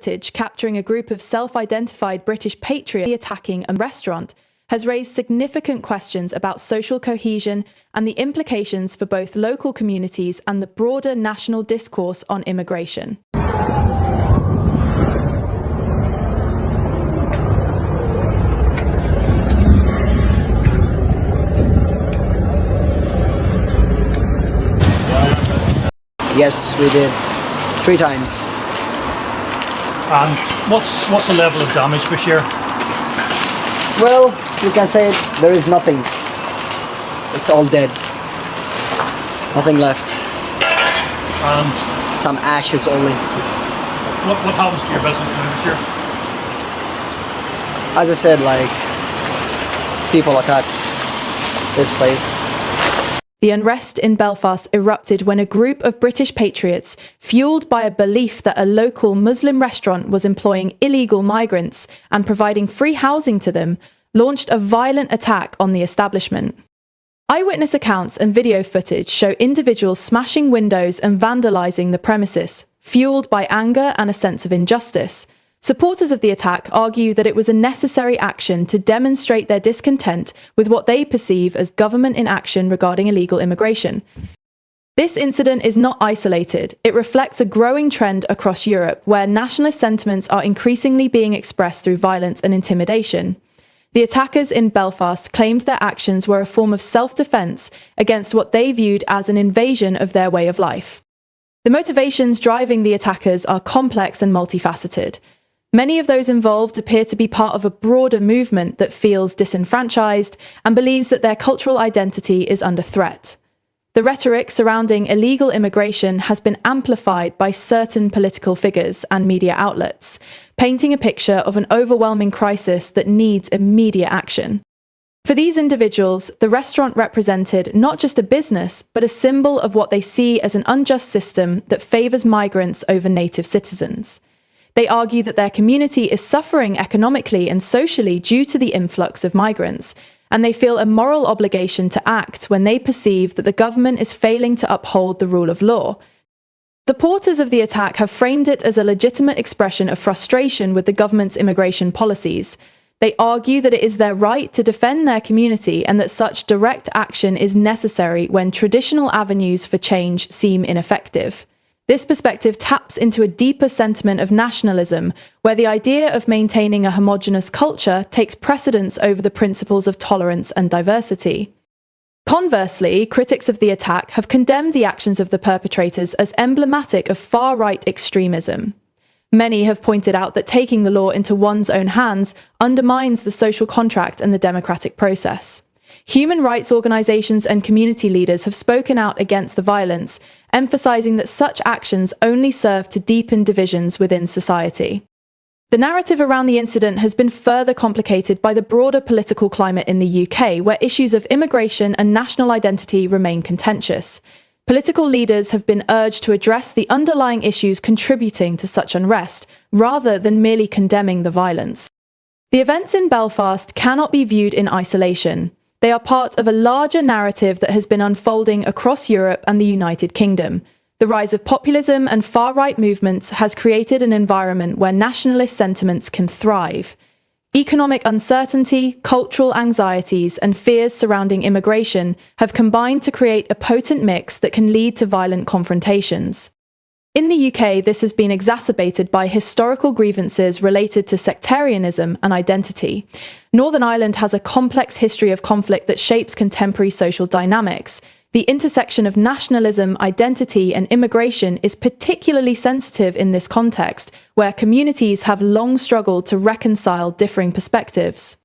footage capturing a group of self-identified British patriots attacking a restaurant has raised significant questions about social cohesion and the implications for both local communities and the broader national discourse on immigration. Yes, we did. 3 times. And what's the level of damage, Bashir? Well, you can say there is nothing. It's all dead. Nothing left. And some ashes only. What happens to your business now, Bashir? As I said, like, people attack this place. The unrest in Belfast erupted when a group of British patriots, fueled by a belief that a local Muslim restaurant was employing illegal migrants and providing free housing to them, launched a violent attack on the establishment. Eyewitness accounts and video footage show individuals smashing windows and vandalising the premises, fueled by anger and a sense of injustice. Supporters of the attack argue that it was a necessary action to demonstrate their discontent with what they perceive as government inaction regarding illegal immigration. This incident is not isolated. It reflects a growing trend across Europe where nationalist sentiments are increasingly being expressed through violence and intimidation. The attackers in Belfast claimed their actions were a form of self-defense against what they viewed as an invasion of their way of life. The motivations driving the attackers are complex and multifaceted. Many of those involved appear to be part of a broader movement that feels disenfranchised and believes that their cultural identity is under threat. The rhetoric surrounding illegal immigration has been amplified by certain political figures and media outlets, painting a picture of an overwhelming crisis that needs immediate action. For these individuals, the restaurant represented not just a business, but a symbol of what they see as an unjust system that favours migrants over native citizens. They argue that their community is suffering economically and socially due to the influx of migrants, and they feel a moral obligation to act when they perceive that the government is failing to uphold the rule of law. Supporters of the attack have framed it as a legitimate expression of frustration with the government's immigration policies. They argue that it is their right to defend their community and that such direct action is necessary when traditional avenues for change seem ineffective. This perspective taps into a deeper sentiment of nationalism, where the idea of maintaining a homogeneous culture takes precedence over the principles of tolerance and diversity. Conversely, critics of the attack have condemned the actions of the perpetrators as emblematic of far-right extremism. Many have pointed out that taking the law into one's own hands undermines the social contract and the democratic process. Human rights organisations and community leaders have spoken out against the violence, emphasising that such actions only serve to deepen divisions within society. The narrative around the incident has been further complicated by the broader political climate in the UK, where issues of immigration and national identity remain contentious. Political leaders have been urged to address the underlying issues contributing to such unrest, rather than merely condemning the violence. The events in Belfast cannot be viewed in isolation. They are part of a larger narrative that has been unfolding across Europe and the United Kingdom. The rise of populism and far-right movements has created an environment where nationalist sentiments can thrive. Economic uncertainty, cultural anxieties, and fears surrounding immigration have combined to create a potent mix that can lead to violent confrontations. In the UK, this has been exacerbated by historical grievances related to sectarianism and identity. Northern Ireland has a complex history of conflict that shapes contemporary social dynamics. The intersection of nationalism, identity, and immigration is particularly sensitive in this context, where communities have long struggled to reconcile differing perspectives.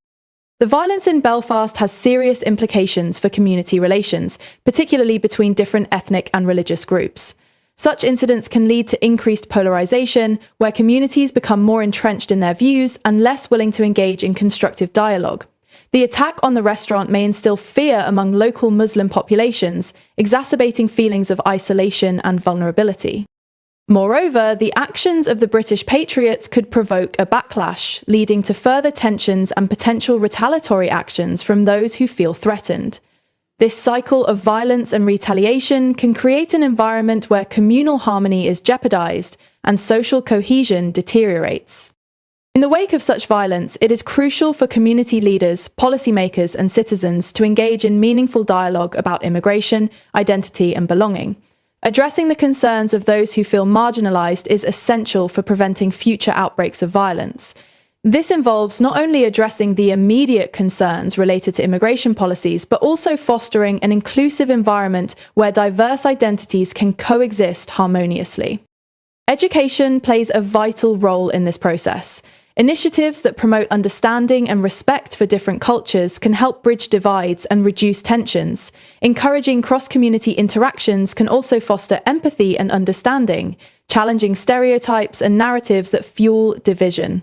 The violence in Belfast has serious implications for community relations, particularly between different ethnic and religious groups. Such incidents can lead to increased polarization, where communities become more entrenched in their views and less willing to engage in constructive dialogue. The attack on the restaurant may instill fear among local Muslim populations, exacerbating feelings of isolation and vulnerability. Moreover, the actions of the British patriots could provoke a backlash, leading to further tensions and potential retaliatory actions from those who feel threatened. This cycle of violence and retaliation can create an environment where communal harmony is jeopardized, and social cohesion deteriorates. In the wake of such violence, it is crucial for community leaders, policymakers, and citizens to engage in meaningful dialogue about immigration, identity, and belonging. Addressing the concerns of those who feel marginalized is essential for preventing future outbreaks of violence. This involves not only addressing the immediate concerns related to immigration policies, but also fostering an inclusive environment where diverse identities can coexist harmoniously. Education plays a vital role in this process. Initiatives that promote understanding and respect for different cultures can help bridge divides and reduce tensions. Encouraging cross-community interactions can also foster empathy and understanding, challenging stereotypes and narratives that fuel division.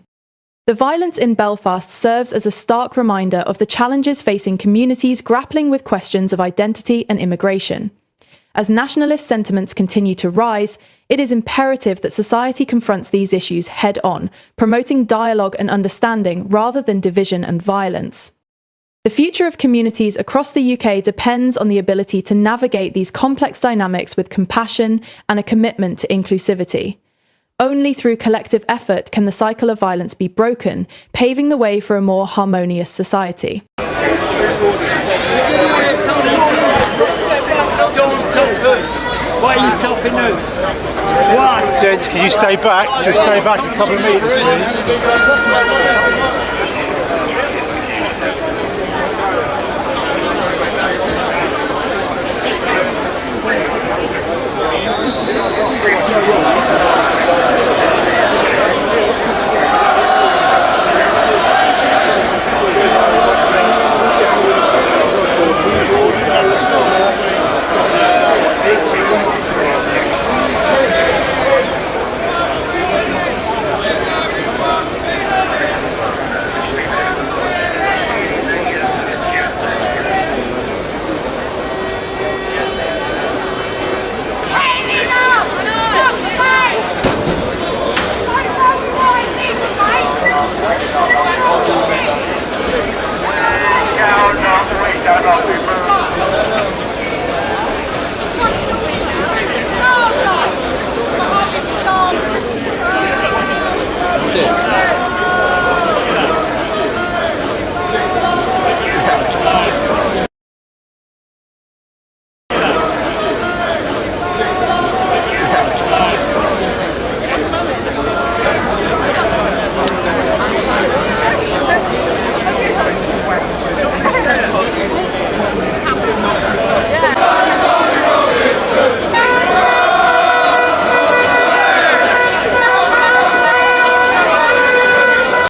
The violence in Belfast serves as a stark reminder of the challenges facing communities grappling with questions of identity and immigration. As nationalist sentiments continue to rise, it is imperative that society confronts these issues head-on, promoting dialogue and understanding rather than division and violence. The future of communities across the UK depends on the ability to navigate these complex dynamics with compassion and a commitment to inclusivity. Only through collective effort can the cycle of violence be broken, paving the way for a more harmonious society. Why are you stopping us? Why? Can you stay back? Just stay back a couple of metres, please.